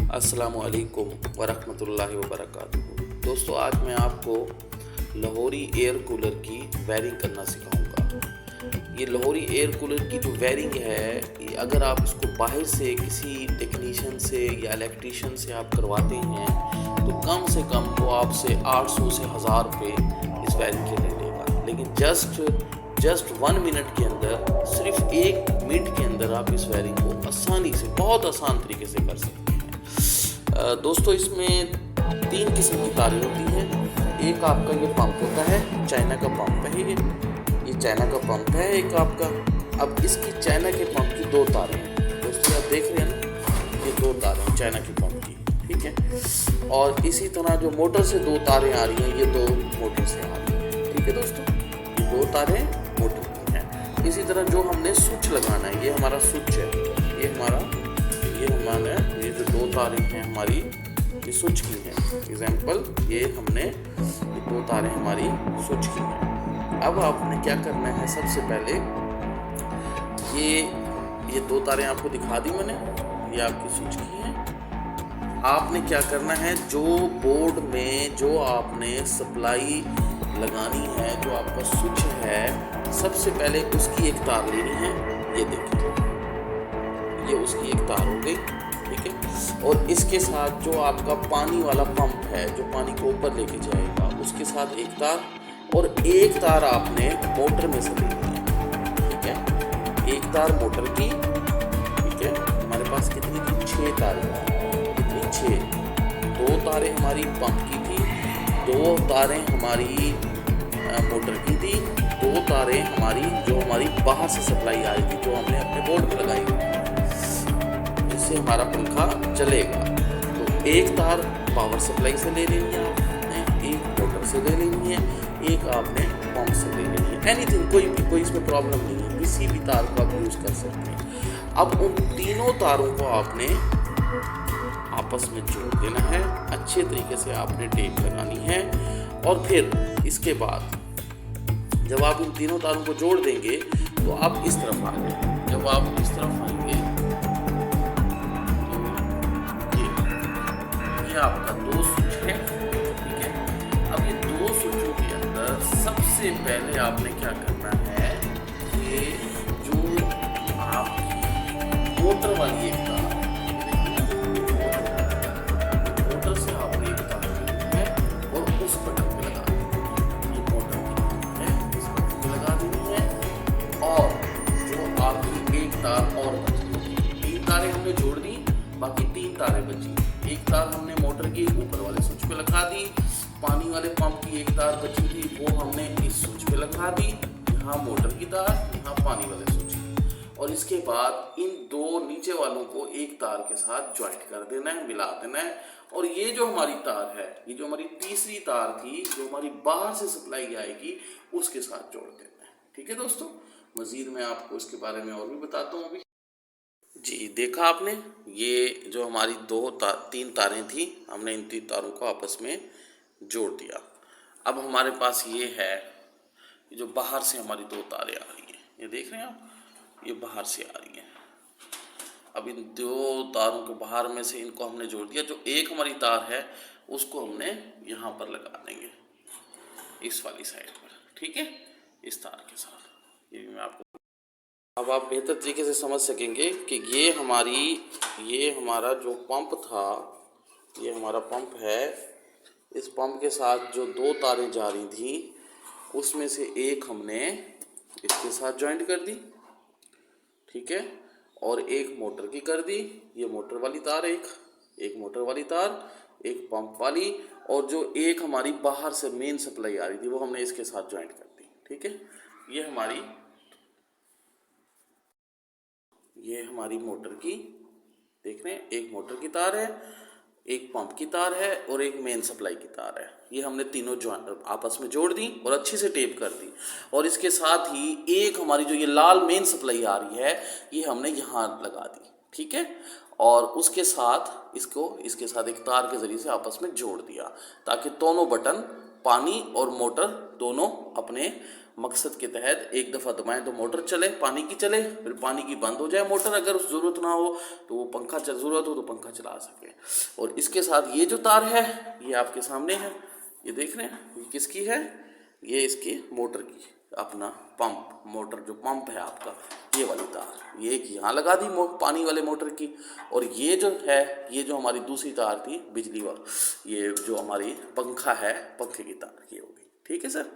अस्सलामुअलैकुम वरहमतुल्लाहि वबरकातुहू। दोस्तों, आज मैं आपको लाहौरी एयर कूलर की वायरिंग करना सिखाऊंगा। ये लाहौरी एयर कूलर की जो वायरिंग है, ये अगर आप इसको बाहर से किसी टेक्नीशियन से या इलेक्ट्रीशियन से आप करवाते हैं तो कम से कम वो आपसे 800 से 1000 रुपये इस वायरिंग के ले लेगा। लेकिन जस्ट 1 मिनट के अंदर, सिर्फ 1 मिनट के अंदर आप इस वायरिंग को आसानी से, बहुत आसान तरीके से कर सकते हैं। दोस्तों, इसमें 3 किस्म की तारें होती हैं। एक आपका ये पंप होता है, चाइना का पंप है। ये चाइना का पंप है एक आपका। अब इसकी चाइना के पंप की 2 तारें हैं। दोस्तों, आप देख रहे हैं ना, ये 2 तारें हैं चाइना के पंप की, ठीक है। और इसी तरह जो मोटर से 2 तारें आ रही हैं, ये 2 मोटर से आ रही हैं, ठीक है दोस्तों। ये 2 तारें मोटर की हैं। इसी तरह जो हमने स्विच लगाना है, ये हमारा स्विच है। ये हमारा ये जो 2 तारें हैं हमारी, ये स्विच की हैं। एग्जाम्पल, ये 2 तारें हमारी स्विच की हैं। अब आपने क्या करना है, सबसे पहले ये 2 तारें आपको दिखा दी मैंने, ये आपकी स्विच की हैं। आपने क्या करना है, जो बोर्ड में जो आपने सप्लाई लगानी है, जो आपका स्विच है, सबसे पहले उसकी एक तार लेनी है। ये देखिए, ये उसकी एक तार हो गई, ठीक है। और इसके साथ जो आपका पानी वाला पंप है, जो पानी को ऊपर लेके जाएगा, उसके साथ एक तार, और एक तार आपने मोटर में से लेनी है, ठीक है। एक तार मोटर की, ठीक है। हमारे पास कितनी थी? 6 तारें। कितनी? 6। 2 तारें हमारी पंप की थी, 2 तारें हमारी मोटर की थी, 2 तारें हमारी जो हमारी बाहर से सप्लाई आ रही थी, जो हमने अपने बोर्ड में लगाई हुई थी, इससे हमारा पंखा चलेगा। तो एक तार पावर सप्लाई से ले लेनी है आपने, एक मोटर से ले लेनी है, एक आपने पंप से ले लेनी है। एनीथिंग, कोई इसमें प्रॉब्लम नहीं है, किसी भी तार को आप यूज़ कर सकते हैं। अब उन तीनों तारों को आपने आपस में जोड़ देना है। अच्छे तरीके से आपने टेप लगानी है। और फिर इसके बाद जब आप इन तीनों तारों को जोड़ देंगे तो आप इस तरफ आएंगे। जब आप इस तरफ आएंगे, ये आपका 2 स्विच है, ठीक है। अब ये 2 स्विचों के अंदर सबसे पहले आपने क्या करना है, ये जो आपकी मोटर वाली एक तार, मोटर से आपने एक तार लेनी है और उस बटन पे लगा देनी है। ये मोटर की है, इस बटन पे लगा देनी है। और जो आपकी एक तार और बची, 3 तारें हमने जोड़ दी, बाकी 3 तारें बची। एक तार हमने मोटर की ऊपर वाले स्विच पे लगा दी, पानी वाले पंप की एक तार बची थी, वो हमने इस स्विच पे लगा दी। यहाँ मोटर की तार, यहाँ पानी वाले स्विच की। और इसके बाद इन 2 नीचे वालों को एक तार के साथ ज्वाइंट कर देना है, मिला देना है। और ये जो हमारी तार है, ये जो हमारी तीसरी तार थी, जो हमारी बाहर से सप्लाई आएगी, उसके साथ जोड़ देना है, ठीक है दोस्तों। मजीद मैं आपको इसके बारे में और भी बताता हूँ अभी। जी, देखा आपने, ये जो हमारी 3 तारें थी, हमने इन 3 तारों को आपस में जोड़ दिया। अब हमारे पास ये है, जो बाहर से हमारी 2 तारें आ रही हैं, ये देख रहे हैं आप, ये बाहर से आ रही हैं। अब इन 2 तारों को बाहर में से इनको हमने जोड़ दिया। जो एक हमारी तार है उसको हमने यहाँ पर लगा देंगे, इस वाली साइड पर, ठीक है, इस तार के साथ। ये भी मैं आपको, अब आप बेहतर तरीके से समझ सकेंगे कि ये हमारा जो पंप था, ये हमारा पंप है। इस पंप के साथ जो 2 तारें जा रही थी, उसमें से एक हमने इसके साथ ज्वाइंट कर दी, ठीक है। और एक मोटर की कर दी, ये मोटर वाली तार, एक मोटर वाली तार, एक पंप वाली, और जो एक हमारी बाहर से मेन सप्लाई आ रही थी, वो हमने इसके साथ ज्वाइंट कर दी, ठीक है। ये हमारी मोटर की, देख रहे हैं, एक मोटर की तार है, एक पंप की तार है, और एक मेन सप्लाई की तार है। ये हमने तीनों आपस में जोड़ दी और अच्छे से टेप कर दी। और इसके साथ ही एक हमारी जो ये लाल मेन सप्लाई आ रही है, ये हमने यहाँ लगा दी, ठीक है। और उसके साथ इसके साथ एक तार के ज़रिए से आपस में जोड़ दिया, ताकि दोनों बटन, पानी और मोटर, दोनों अपने मकसद के तहत एक दफ़ा दबाएं तो मोटर चले, पानी की चले, फिर पानी की बंद हो जाए मोटर, अगर ज़रूरत ना हो तो वो पंखा ज़रूरत हो तो पंखा चला सके। और इसके साथ ये जो तार है ये आपके सामने है, ये देख रहे हैं, ये किसकी है, ये इसकी मोटर की, अपना पंप, मोटर जो पंप है आपका, ये वाली तार, ये एक यहाँ लगा दी पानी वाले मोटर की, और ये जो है, ये जो हमारी दूसरी तार थी बिजली वाली, ये जो हमारी पंखा है, पंखे की तार, ये होगी। ठीक है सर।